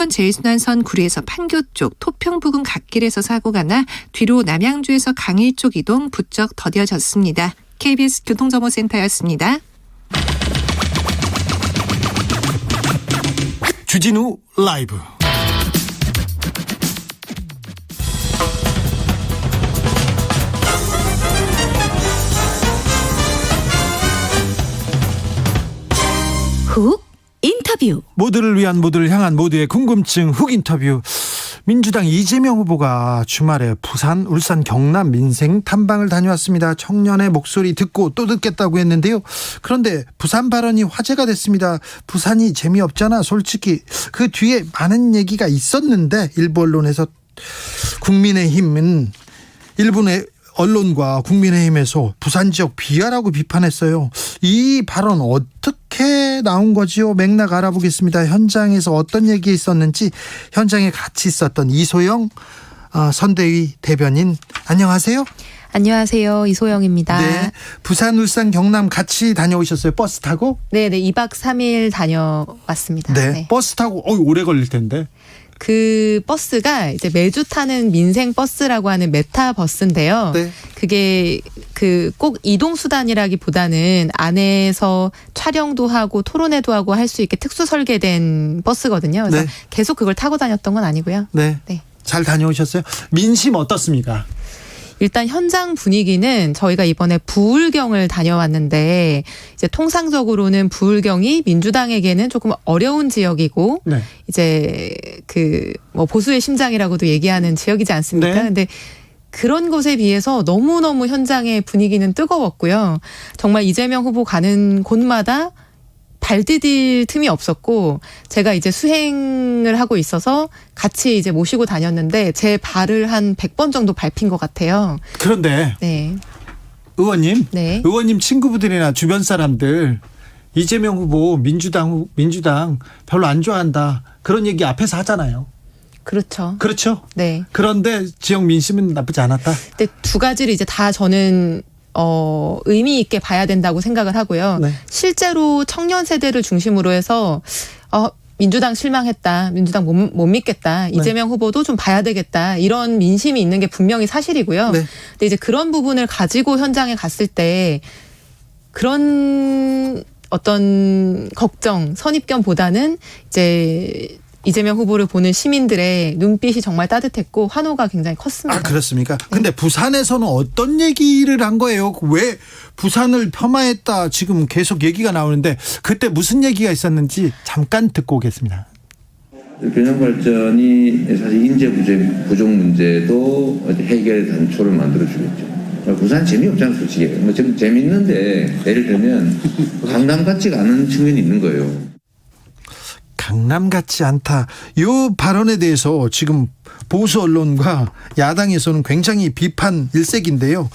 제1순환선 구리에서 판교 쪽 토평 부근 갓길에서 사고가 나 뒤로 남양주에서 강일 쪽 이동 부쩍 더뎌졌습니다. KBS 교통정보센터였습니다. 주진우 라이브. 훅 인터뷰. 모두를 위한, 모두를 향한, 모두의 궁금증 훅 인터뷰. 민주당 이재명 후보가 주말에 부산, 울산, 경남 민생 탐방을 다녀왔습니다. 청년의 목소리 듣고 또 듣겠다고 했는데요. 그런데 부산 발언이 화제가 됐습니다. 부산이 재미없잖아. 솔직히 그 뒤에 많은 얘기가 있었는데 일부 언론에서 국민의힘은 일본의 언론과 국민의힘에서 부산 지역 비하라고 비판했어요. 이 발언 어떻게 나온 거지요? 맥락 알아보겠습니다. 현장에서 어떤 얘기 있었는지 현장에 같이 있었던 이소영 선대위 대변인, 안녕하세요. 안녕하세요. 이소영입니다. 네, 부산, 울산, 경남 같이 다녀오셨어요? 버스 타고? 네, 2박 3일 다녀왔습니다. 네. 버스 타고 오래 걸릴 텐데. 그 버스가 이제 매주 타는 민생 버스라고 하는 메타버스인데요. 네. 그게 꼭 이동 수단이라기보다는 안에서 촬영도 하고 토론회도 하고 할 수 있게 특수 설계된 버스거든요. 그래서 네. 계속 그걸 타고 다녔던 건 아니고요. 네. 네. 잘 다녀오셨어요? 민심 어떻습니까? 일단 현장 분위기는 저희가 이번에 부울경을 다녀왔는데 이제 통상적으로는 부울경이 민주당에게는 조금 어려운 지역이고 네. 이제 보수의 심장이라고도 얘기하는 지역이지 않습니까? 네. 근데 그런 것에 비해서 너무너무 현장의 분위기는 뜨거웠고요. 정말 이재명 후보 가는 곳마다 발 디딜 틈이 없었고, 제가 이제 수행을 하고 있어서 같이 이제 모시고 다녔는데 제 발을 한 100번 정도 밟힌 것 같아요. 그런데 네. 의원님 친구분들이나 주변 사람들 이재명 후보 민주당 별로 안 좋아한다, 그런 얘기 앞에서 하잖아요. 그렇죠. 네. 그런데 지역 민심은 나쁘지 않았다. 근데 두 가지를 이제 다 저는 의미 있게 봐야 된다고 생각을 하고요. 네. 실제로 청년 세대를 중심으로 해서 민주당 실망했다, 민주당 못 믿겠다, 이재명 후보도 좀 봐야 되겠다, 이런 민심이 있는 게 분명히 사실이고요. 네. 근데 이제 그런 부분을 가지고 현장에 갔을 때 그런 어떤 걱정, 선입견보다는 이제 이재명 후보를 보는 시민들의 눈빛이 정말 따뜻했고 환호가 굉장히 컸습니다. 아, 그렇습니까? 근데 부산에서는 어떤 얘기를 한 거예요? 왜 부산을 폄하했다 지금 계속 얘기가 나오는데 그때 무슨 얘기가 있었는지 잠깐 듣고 오겠습니다. 균형 발전이 사실 인재 부족 문제도 해결 단초를 만들어주겠죠. 부산 재미없잖아요, 솔직히. 좀 재밌는데 예를 들면 강남 같지가 않은 측면이 있는 거예요. 강남 같지 않다. 이 발언에 대해서 지금 보수 언론과 야당에서는 굉장히 비판 일색인데요.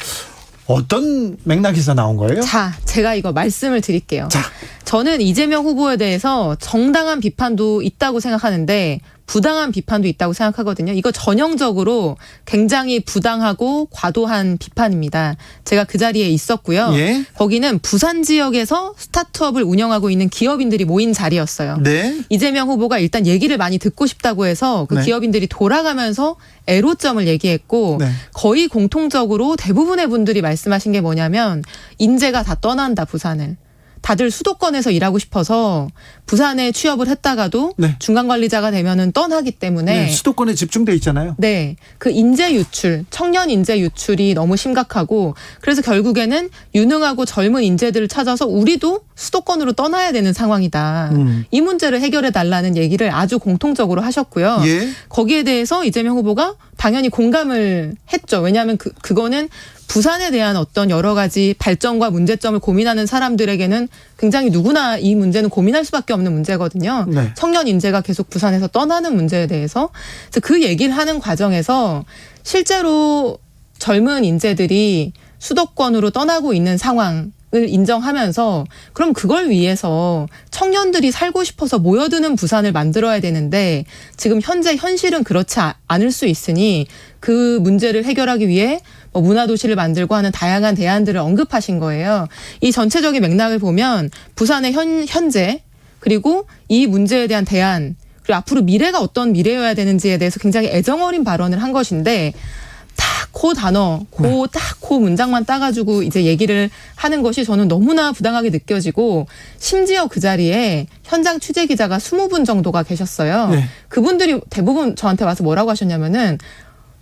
어떤 맥락에서 나온 거예요? 자, 제가 이거 말씀을 드릴게요. 자. 저는 이재명 후보에 대해서 정당한 비판도 있다고 생각하는데 부당한 비판도 있다고 생각하거든요. 이거 전형적으로 굉장히 부당하고 과도한 비판입니다. 제가 그 자리에 있었고요. 예. 거기는 부산 지역에서 스타트업을 운영하고 있는 기업인들이 모인 자리였어요. 네. 이재명 후보가 일단 얘기를 많이 듣고 싶다고 해서 그 네. 기업인들이 돌아가면서 애로점을 얘기했고, 네. 거의 공통적으로 대부분의 분들이 말씀하신 게 뭐냐면 인재가 다 떠난다, 부산을. 다들 수도권에서 일하고 싶어서 부산에 취업을 했다가도 네. 중간관리자가 되면은 떠나기 때문에 네, 수도권에 집중돼 있잖아요. 네, 그 인재 유출, 청년 인재 유출이 너무 심각하고, 그래서 결국에는 유능하고 젊은 인재들을 찾아서 우리도 수도권으로 떠나야 되는 상황이다. 이 문제를 해결해 달라는 얘기를 아주 공통적으로 하셨고요. 예. 거기에 대해서 이재명 후보가 당연히 공감을 했죠. 왜냐하면 그거는 부산에 대한 어떤 여러 가지 발전과 문제점을 고민하는 사람들에게는 굉장히 누구나 이 문제는 고민할 수밖에 없는 문제거든요. 네. 청년 인재가 계속 부산에서 떠나는 문제에 대해서. 그래서 그 얘기를 하는 과정에서 실제로 젊은 인재들이 수도권으로 떠나고 있는 상황을 인정하면서, 그럼 그걸 위해서 청년들이 살고 싶어서 모여드는 부산을 만들어야 되는데 지금 현재 현실은 그렇지 않을 수 있으니 그 문제를 해결하기 위해 문화도시를 만들고 하는 다양한 대안들을 언급하신 거예요. 이 전체적인 맥락을 보면 부산의 현재, 그리고 이 문제에 대한 대안, 그리고 앞으로 미래가 어떤 미래여야 되는지에 대해서 굉장히 애정어린 발언을 한 것인데 딱 그 단어, 그 문장만 따가지고 이제 얘기를 하는 것이 저는 너무나 부당하게 느껴지고 심지어 그 자리에 현장 취재 기자가 20분 정도가 계셨어요. 네. 그분들이 대부분 저한테 와서 뭐라고 하셨냐면은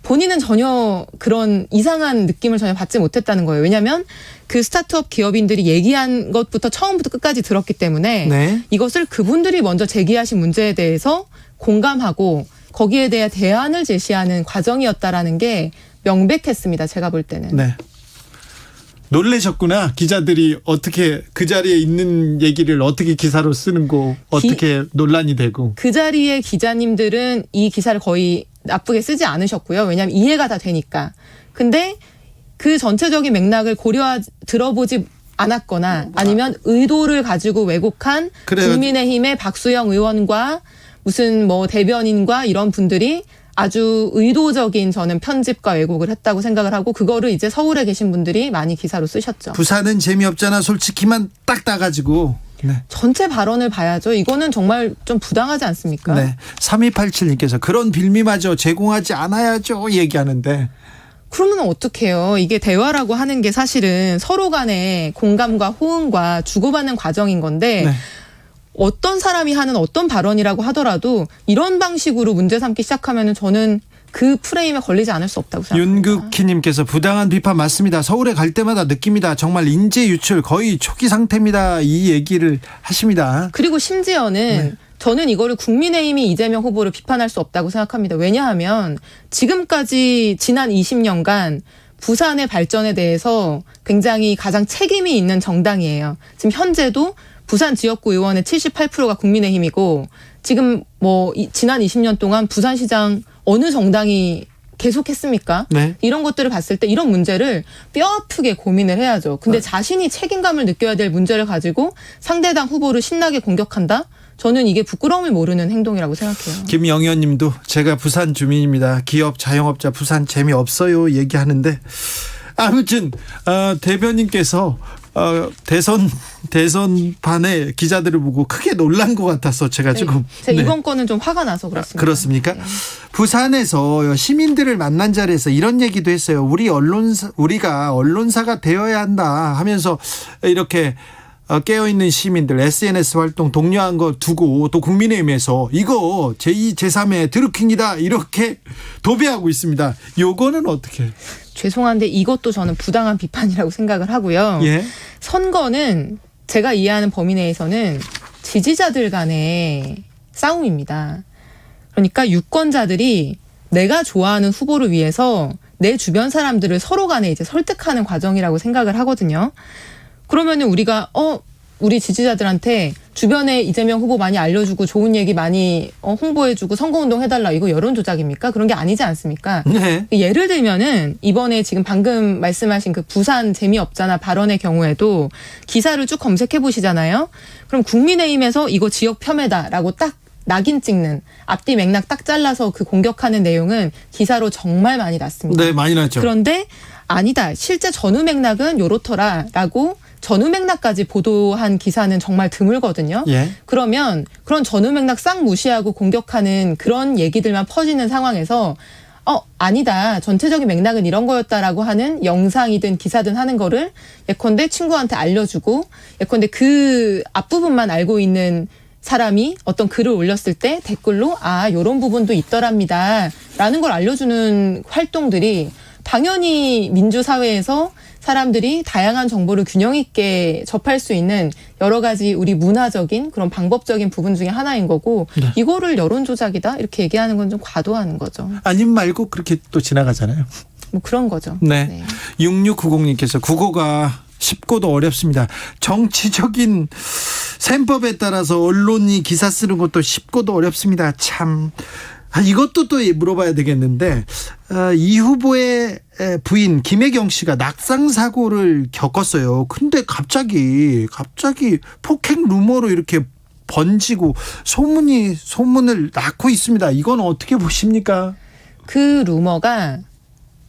본인은 전혀 그런 이상한 느낌을 전혀 받지 못했다는 거예요. 왜냐하면 그 스타트업 기업인들이 얘기한 것부터 처음부터 끝까지 들었기 때문에 네. 이것을 그분들이 먼저 제기하신 문제에 대해서 공감하고 거기에 대해 대안을 제시하는 과정이었다라는 게 명백했습니다. 제가 볼 때는. 네. 놀라셨구나. 기자들이 어떻게 그 자리에 있는 얘기를 어떻게 기사로 쓰는 거 어떻게 논란이 되고. 그 자리에 기자님들은 이 기사를 거의 나쁘게 쓰지 않으셨고요. 왜냐하면 이해가 다 되니까. 근데 그 전체적인 맥락을 들어보지 않았거나 아니면 의도를 가지고 왜곡한 국민의힘의 박수영 의원과 무슨 뭐 대변인과 이런 분들이 아주 의도적인 저는 편집과 왜곡을 했다고 생각을 하고 그거를 이제 서울에 계신 분들이 많이 기사로 쓰셨죠. 부산은 재미없잖아 솔직히만 딱 따가지고. 네. 전체 발언을 봐야죠. 이거는 정말 좀 부당하지 않습니까? 네. 3287님께서 그런 빌미마저 제공하지 않아야죠 얘기하는데. 그러면 어떡해요. 이게 대화라고 하는 게 사실은 서로 간의 공감과 호응과 주고받는 과정인 건데 네. 어떤 사람이 하는 어떤 발언이라고 하더라도 이런 방식으로 문제 삼기 시작하면 저는 그 프레임에 걸리지 않을 수 없다고 생각합니다. 윤극희님께서 부당한 비판 맞습니다. 서울에 갈 때마다 느낍니다. 정말 인재 유출 거의 초기 상태입니다. 이 얘기를 하십니다. 그리고 심지어는 저는 이거를 국민의힘이 이재명 후보를 비판할 수 없다고 생각합니다. 왜냐하면 지금까지 지난 20년간 부산의 발전에 대해서 굉장히 가장 책임이 있는 정당이에요. 지금 현재도 부산 지역구 의원의 78%가 국민의힘이고 지금 뭐 지난 20년 동안 부산시장 어느 정당이 계속했습니까? 네. 이런 것들을 봤을 때 이런 문제를 뼈아프게 고민을 해야죠. 근데 자신이 책임감을 느껴야 될 문제를 가지고 상대당 후보를 신나게 공격한다? 저는 이게 부끄러움을 모르는 행동이라고 생각해요. 김영현 님도 제가 부산 주민입니다. 기업 자영업자 부산 재미없어요 얘기하는데 아무튼 대변인께서 대선판에 기자들을 보고 크게 놀란 것 같아서 제가 조금. 제가 이번 건은 좀 화가 나서 그렇습니다. 그렇습니까? 네. 부산에서 시민들을 만난 자리에서 이런 얘기도 했어요. 우리가 언론사가 되어야 한다 하면서 이렇게 깨어있는 시민들 SNS 활동 독려한 거 두고 또 국민의힘에서 이거 제2, 제3의 드루킹이다 이렇게 도배하고 있습니다. 요거는 어떻게? 죄송한데 이것도 저는 부당한 비판이라고 생각을 하고요. 예. 선거는 제가 이해하는 범위 내에서는 지지자들 간의 싸움입니다. 그러니까 유권자들이 내가 좋아하는 후보를 위해서 내 주변 사람들을 서로 간에 이제 설득하는 과정이라고 생각을 하거든요. 그러면은 우리가 우리 지지자들한테 주변에 이재명 후보 많이 알려주고 좋은 얘기 많이 홍보해주고 선거운동 해달라 이거 여론조작입니까? 그런 게 아니지 않습니까? 네. 예를 들면은 이번에 지금 방금 말씀하신 그 부산 재미없잖아 발언의 경우에도 기사를 쭉 검색해 보시잖아요. 그럼 국민의힘에서 이거 지역 폄훼다라고 딱 낙인 찍는 앞뒤 맥락 딱 잘라서 그 공격하는 내용은 기사로 정말 많이 났습니다. 네, 많이 났죠. 그런데 아니다. 실제 전후 맥락은 요렇더라라고 전후 맥락까지 보도한 기사는 정말 드물거든요. 예. 그러면 그런 전후 맥락 싹 무시하고 공격하는 그런 얘기들만 퍼지는 상황에서 아니다. 전체적인 맥락은 이런 거였다라고 하는 영상이든 기사든 하는 거를 예컨대 친구한테 알려주고 예컨대 그 앞부분만 알고 있는 사람이 어떤 글을 올렸을 때 댓글로 요런 부분도 있더랍니다. 라는 걸 알려주는 활동들이 당연히 민주사회에서 사람들이 다양한 정보를 균형 있게 접할 수 있는 여러 가지 우리 문화적인 그런 방법적인 부분 중에 하나인 거고 이거를 여론조작이다 이렇게 얘기하는 건 좀 과도한 거죠. 아님 말고 그렇게 또 지나가잖아요. 뭐 그런 거죠. 네. 6690님께서 국어가 쉽고도 어렵습니다. 정치적인 셈법에 따라서 언론이 기사 쓰는 것도 쉽고도 어렵습니다. 참. 이것도 또 물어봐야 되겠는데 이 후보의 부인 김혜경 씨가 낙상 사고를 겪었어요. 근데 갑자기 폭행 루머로 이렇게 번지고 소문을 낳고 있습니다. 이건 어떻게 보십니까? 그 루머가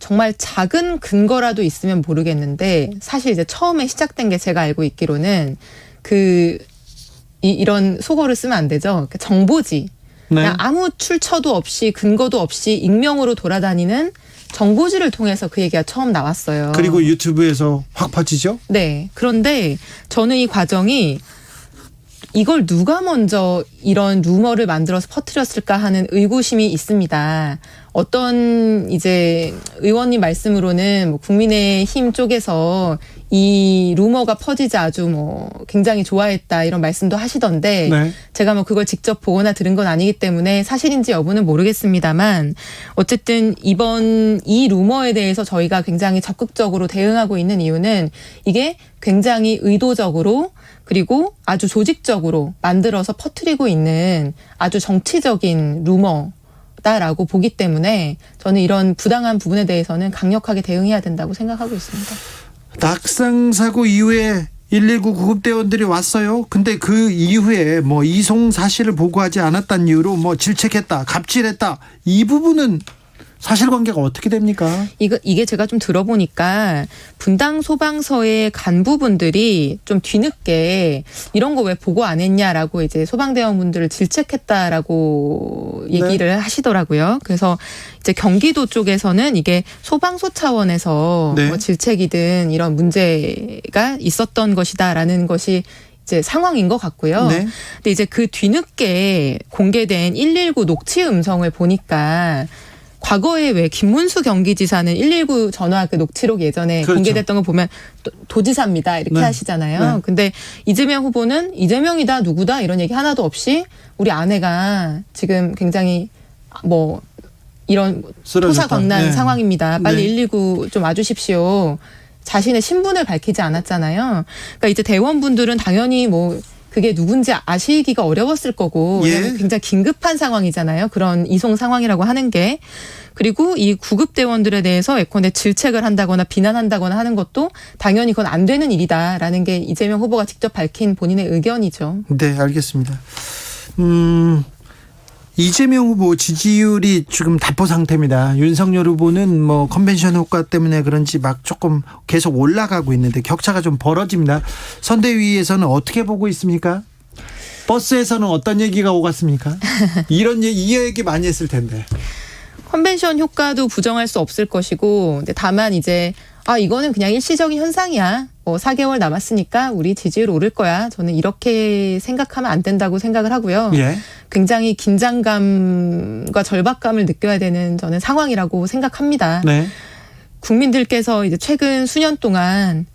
정말 작은 근거라도 있으면 모르겠는데 사실 이제 처음에 시작된 게 제가 알고 있기로는 이런 속어를 쓰면 안 되죠. 정보지. 그냥 아무 출처도 없이 근거도 없이 익명으로 돌아다니는 정보지를 통해서 그 얘기가 처음 나왔어요. 그리고 유튜브에서 확 퍼지죠? 네. 그런데 저는 이 과정이 이걸 누가 먼저 이런 루머를 만들어서 퍼뜨렸을까 하는 의구심이 있습니다. 어떤 이제 의원님 말씀으로는 뭐 국민의힘 쪽에서 이 루머가 퍼지자 아주 뭐 굉장히 좋아했다 이런 말씀도 하시던데 네. 제가 뭐 그걸 직접 보거나 들은 건 아니기 때문에 사실인지 여부는 모르겠습니다만 어쨌든 이번 이 루머에 대해서 저희가 굉장히 적극적으로 대응하고 있는 이유는 이게 굉장히 의도적으로 그리고 아주 조직적으로 만들어서 퍼뜨리고 있는 아주 정치적인 루머다라고 보기 때문에 저는 이런 부당한 부분에 대해서는 강력하게 대응해야 된다고 생각하고 있습니다. 낙상 사고 이후에 119 구급대원들이 왔어요. 근데 그 이후에 뭐 이송 사실을 보고하지 않았다는 이유로 뭐 질책했다, 갑질했다. 이 부분은 사실관계가 어떻게 됩니까? 이게 제가 좀 들어보니까 분당 소방서의 간부분들이 좀 뒤늦게 이런 거 왜 보고 안 했냐라고 이제 소방대원분들을 질책했다라고 얘기를 하시더라고요. 그래서 이제 경기도 쪽에서는 이게 소방서 차원에서 네. 뭐 질책이든 이런 문제가 있었던 것이다라는 것이 이제 상황인 것 같고요. 네. 근데 이제 그 뒤늦게 공개된 119 녹취 음성을 보니까 과거에 왜 김문수 경기지사는 119 전화 그 녹취록 예전에 그렇죠. 공개됐던 거 보면 도지사입니다 이렇게 네. 하시잖아요. 네. 근데 이재명 후보는 이재명이다 누구다 이런 얘기 하나도 없이 우리 아내가 지금 굉장히 뭐 이런 쓰러졌다. 토사광난 네. 상황입니다. 빨리 네. 119 좀 와주십시오. 자신의 신분을 밝히지 않았잖아요. 그러니까 이제 대원분들은 당연히 뭐 그게 누군지 아시기가 어려웠을 거고 왜냐하면 예. 굉장히 긴급한 상황이잖아요. 그런 이송 상황이라고 하는 게. 그리고 이 구급대원들에 대해서 예컨대 질책을 한다거나 비난한다거나 하는 것도 당연히 그건 안 되는 일이다라는 게 이재명 후보가 직접 밝힌 본인의 의견이죠. 네, 알겠습니다. 이재명 후보 지지율이 지금 답보 상태입니다. 윤석열 후보는 뭐 컨벤션 효과 때문에 그런지 막 조금 계속 올라가고 있는데 격차가 좀 벌어집니다. 선대위에서는 어떻게 보고 있습니까? 버스에서는 어떤 얘기가 오갔습니까? 이 얘기 많이 했을 텐데. 컨벤션 효과도 부정할 수 없을 것이고 근데 다만 이제 이거는 그냥 일시적인 현상이야. 뭐 4개월 남았으니까 우리 지지율 오를 거야. 저는 이렇게 생각하면 안 된다고 생각을 하고요. 예. 굉장히 긴장감과 절박감을 느껴야 되는 저는 상황이라고 생각합니다. 네. 국민들께서 이제 최근 수년 동안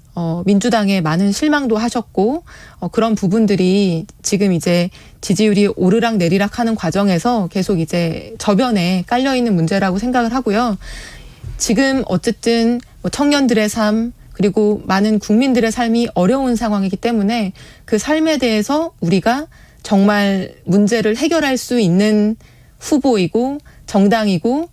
민주당에 많은 실망도 하셨고 그런 부분들이 지금 이제 지지율이 오르락 내리락 하는 과정에서 계속 이제 저변에 깔려 있는 문제라고 생각을 하고요. 지금 어쨌든 뭐 청년들의 삶 그리고 많은 국민들의 삶이 어려운 상황이기 때문에 그 삶에 대해서 우리가 정말 문제를 해결할 수 있는 후보이고 정당이고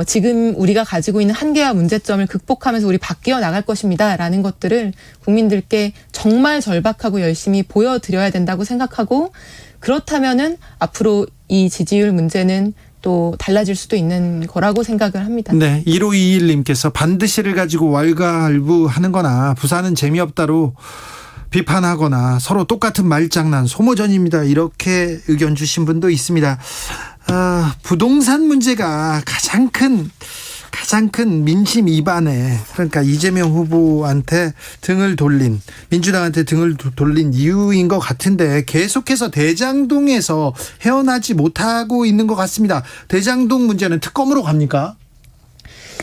지금 우리가 가지고 있는 한계와 문제점을 극복하면서 우리 바뀌어 나갈 것입니다라는 것들을 국민들께 정말 절박하고 열심히 보여드려야 된다고 생각하고 그렇다면은 앞으로 이 지지율 문제는 또 달라질 수도 있는 거라고 생각을 합니다. 네, 1521님께서 반드시를 가지고 왈가왈부하는 거나 부산은 재미없다로 비판하거나 서로 똑같은 말장난 소모전입니다. 이렇게 의견 주신 분도 있습니다. 부동산 문제가 가장 큰 민심 이반에 그러니까 이재명 후보한테 민주당한테 등을 돌린 이유인 것 같은데 계속해서 대장동에서 헤어나지 못하고 있는 것 같습니다. 대장동 문제는 특검으로 갑니까?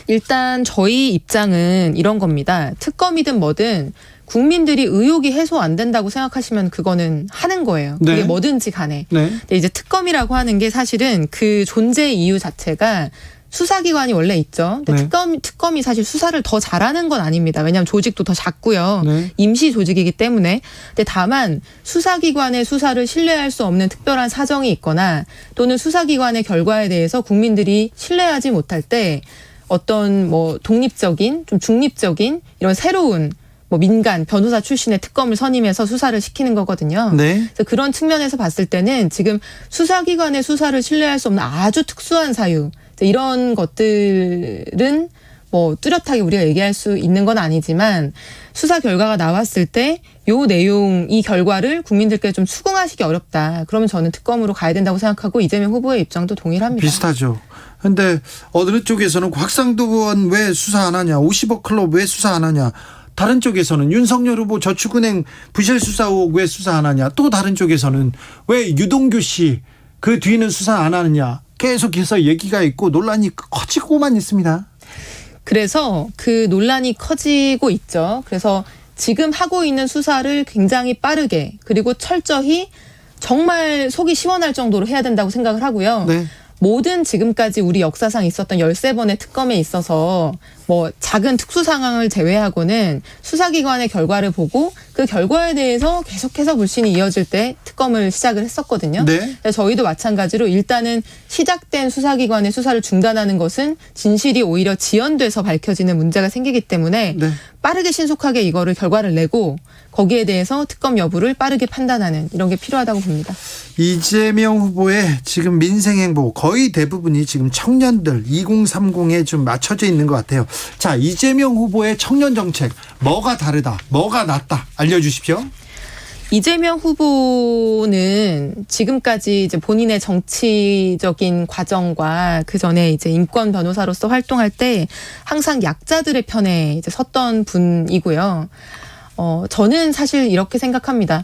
일단 저희 입장은 이런 겁니다. 특검이든 뭐든 국민들이 의혹이 해소 안 된다고 생각하시면 그거는 하는 거예요. 그게 네. 뭐든지 간에. 네. 근데 이제 특검이라고 하는 게 사실은 그 존재 이유 자체가 수사기관이 원래 있죠. 근데 네. 특검이 사실 수사를 더 잘하는 건 아닙니다. 왜냐하면 조직도 더 작고요. 네. 임시 조직이기 때문에. 근데 다만 수사기관의 수사를 신뢰할 수 없는 특별한 사정이 있거나 또는 수사기관의 결과에 대해서 국민들이 신뢰하지 못할 때 어떤 뭐 독립적인 좀 중립적인 이런 새로운 뭐 민간 변호사 출신의 특검을 선임해서 수사를 시키는 거거든요. 네. 그래서 그런 측면에서 봤을 때는 지금 수사기관의 수사를 신뢰할 수 없는 아주 특수한 사유 이런 것들은 뭐 뚜렷하게 우리가 얘기할 수 있는 건 아니지만 수사 결과가 나왔을 때 요 내용, 이 결과를 국민들께 좀 수긍하시기 어렵다. 그러면 저는 특검으로 가야 된다고 생각하고 이재명 후보의 입장도 동일합니다. 비슷하죠. 근데 어느 쪽에서는 곽상도 의원 왜 수사 안 하냐, 50억 클럽 왜 수사 안 하냐, 다른 쪽에서는 윤석열 후보 저축은행 부실 수사 의혹 왜 수사 안 하냐, 또 다른 쪽에서는 왜 유동규 씨 그 뒤는 수사 안 하느냐, 계속해서 얘기가 있고 논란이 커지고만 있습니다. 그래서 그 논란이 커지고 있죠. 그래서 지금 하고 있는 수사를 굉장히 빠르게 그리고 철저히 정말 속이 시원할 정도로 해야 된다고 생각을 하고요. 네. 모든 지금까지 우리 역사상 있었던 13번의 특검에 있어서 뭐 작은 특수 상황을 제외하고는 수사기관의 결과를 보고 그 결과에 대해서 계속해서 불신이 이어질 때 특검을 시작을 했었거든요. 네. 저희도 마찬가지로 일단은 시작된 수사기관의 수사를 중단하는 것은 진실이 오히려 지연돼서 밝혀지는 문제가 생기기 때문에 네. 빠르게 신속하게 이거를 결과를 내고 거기에 대해서 특검 여부를 빠르게 판단하는 이런 게 필요하다고 봅니다. 이재명 후보의 지금 민생 행보 거의 대부분이 지금 청년들 2030에 좀 맞춰져 있는 것 같아요. 자, 이재명 후보의 청년 정책 뭐가 다르다, 뭐가 낫다 알려주십시오. 이재명 후보는 지금까지 이제 본인의 정치적인 과정과 그 전에 이제 인권 변호사로서 활동할 때 항상 약자들의 편에 이제 섰던 분이고요. 저는 사실 이렇게 생각합니다.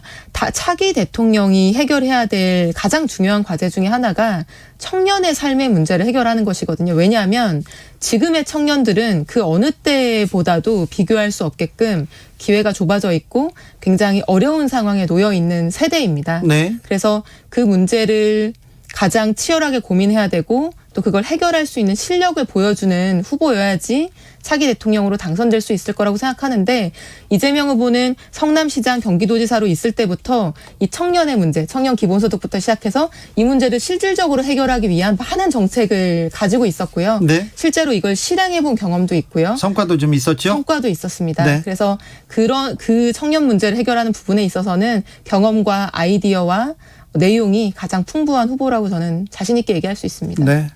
차기 대통령이 해결해야 될 가장 중요한 과제 중에 하나가 청년의 삶의 문제를 해결하는 것이거든요. 왜냐하면 지금의 청년들은 그 어느 때보다도 비교할 수 없게끔 기회가 좁아져 있고 굉장히 어려운 상황에 놓여 있는 세대입니다. 네. 그래서 그 문제를 가장 치열하게 고민해야 되고 또 그걸 해결할 수 있는 실력을 보여주는 후보여야지 차기 대통령으로 당선될 수 있을 거라고 생각하는데 이재명 후보는 성남시장 경기도지사로 있을 때부터 이 청년의 문제, 청년 기본소득부터 시작해서 이 문제를 실질적으로 해결하기 위한 많은 정책을 가지고 있었고요. 네. 실제로 이걸 실행해 본 경험도 있고요. 성과도 좀 있었죠. 성과도 있었습니다. 네. 그래서 그 청년 문제를 해결하는 부분에 있어서는 경험과 아이디어와 내용이 가장 풍부한 후보라고 저는 자신 있게 얘기할 수 있습니다. 네.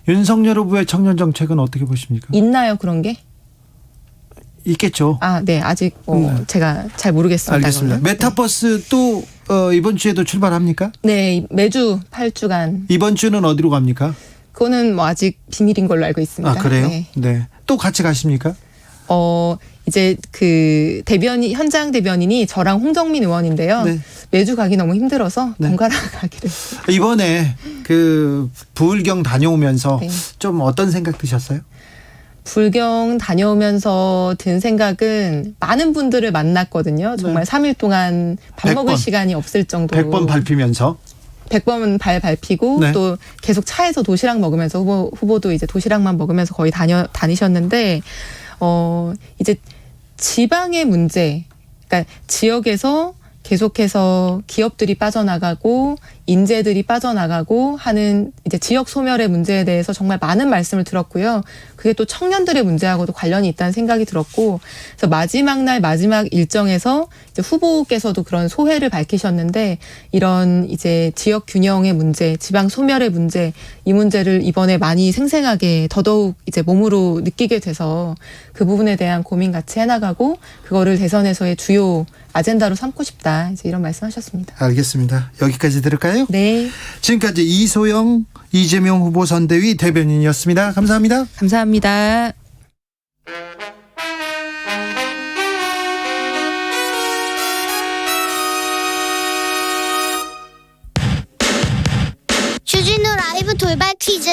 윤석열 후보의 청년 정책은 어떻게 보십니까? 있나요, 그런 게? 있겠죠. 네, 아직 제가 잘 모르겠습니다. 알겠습니다. 그거는. 메타버스 또 이번 주에도 출발합니까? 네, 매주 8주간. 이번 주는 어디로 갑니까? 그거는 뭐 아직 비밀인 걸로 알고 있습니다. 아, 그래요? 네. 네. 또 같이 가십니까? 이제 그 현장 대변인이 저랑 홍정민 의원인데요. 네. 매주 가기 너무 힘들어서 네. 번갈아 가기로. 이번에 그 부울경 다녀오면서 네. 좀 어떤 생각 드셨어요? 불경 다녀오면서 든 생각은 많은 분들을 만났거든요. 정말 3일 동안 밥 먹을 100번. 시간이 없을 정도로. 100번 밟히면서. 100번 밟히고 네. 또 계속 차에서 도시락 먹으면서 후보도 이제 도시락만 먹으면서 거의 다니셨는데 이제 지방의 문제, 그러니까 지역에서 계속해서 기업들이 빠져나가고 인재들이 빠져나가고 하는 이제 지역 소멸의 문제에 대해서 정말 많은 말씀을 들었고요. 그게 또 청년들의 문제하고도 관련이 있다는 생각이 들었고, 그래서 마지막 날 마지막 일정에서 이제 후보께서도 그런 소회를 밝히셨는데 이런 이제 지역 균형의 문제, 지방 소멸의 문제, 이 문제를 이번에 많이 생생하게 더더욱 이제 몸으로 느끼게 돼서 그 부분에 대한 고민 같이 해나가고 그거를 대선에서의 주요 아젠다로 삼고 싶다. 이제 이런 말씀하셨습니다. 알겠습니다. 여기까지 들을까요? 네, 지금까지 이소영 이재명 후보 선대위 대변인이었습니다. 감사합니다. 감사합니다. 주진우 라이브 돌발 퀴즈.